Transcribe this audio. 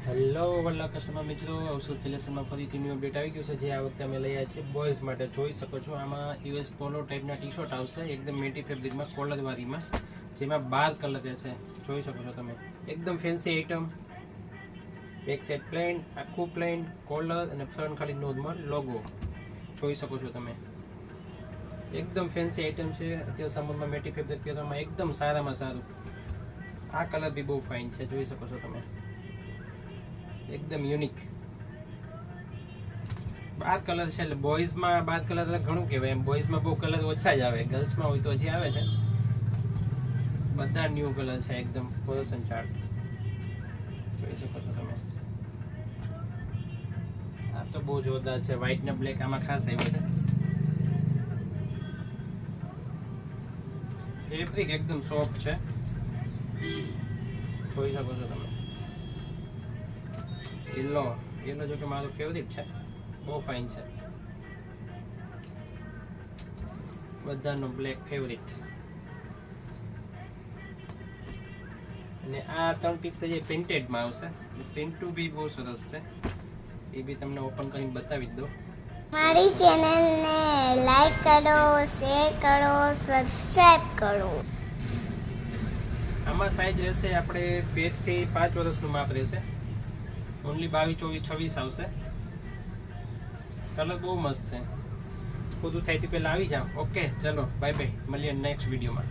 Hello વલ્લા customer મિત્રો, અવસર સિલેક્શનમાં ફરીથી ન્યૂ અપડેટ આવી ગયું છે. જે આ વખતે અમે લઈ આવ્યા છીએ બોયઝ માટે. જોઈ શકો છો, આમાં યુએસ પોલો ટાઈપના ટી શર્ટ આવશે, એકદમ મેટી ફેબ્રિકમાં, કોલરવાળીમાં, જેમાં 12 કલર રહેશે. જોઈ શકો છો તમે, એકદમ fancy item. Back side plane, આખું પ્લેન, કોલર અને ફ્રન્ટ ખાલી નોર્મલ લોગો. જોઈ શકો છો તમે, એકદમ ફેન્સી આઈટમ છે. અત્યારે સમરમાં મેટી ફેબ્રિક પહેરવામાં એકદમ સારામાં સારું. આ કલર બી બહુ ફાઇન છે, જોઈ શકો છો તમે, એકદમ યુનિક. 12 કલર છે એટલે બોયઝમાં 12 કલર એટલે ઘણું કહેવાય. એમ બોયઝમાં બહુ કલર ઓછા જ આવે, ગર્લ્સમાં હોય તો હજી આવે છે. બધા ન્યૂ કલર છે, એકદમ ફ્લોરોસન ચાર્ટ. જોઈ શકો છો તમે, આ તો બહુ જોરદાર છે. વ્હાઈટ ને બ્લેક આમાં ખાસ આવ્યું છે. ફેબ્રિક એકદમ સોફ્ટ છે, જોઈ શકો છો તમે. યલો જો કે મારું ફેવરિટ છે, બહુ ફાઇન છે. બધાનો બ્લેક ફેવરિટ. અને આ 3 પીસ જે પ્રિન્ટેડમાં આવશે, પ્રિન્ટુ બી બહુ સરસ છે. એ બી તમને ઓપન કરીને બતાવી દો. મારી ચેનલને લાઈક કરો, શેર કરો, સબસ્ક્રાઇબ કરો. આમાં સાઈઝ રહેશે આપણે 2 થી 5 વર્ષનું માપ રહેશે. ઓનલી 22, 24, 26 આવશે. કલર બહુ મસ્ત છે. બધું થાય તે પહેલાં આવી જાઓ. ઓકે, ચલો બાય બાય, મળીએ નેક્સ્ટ વિડીયોમાં.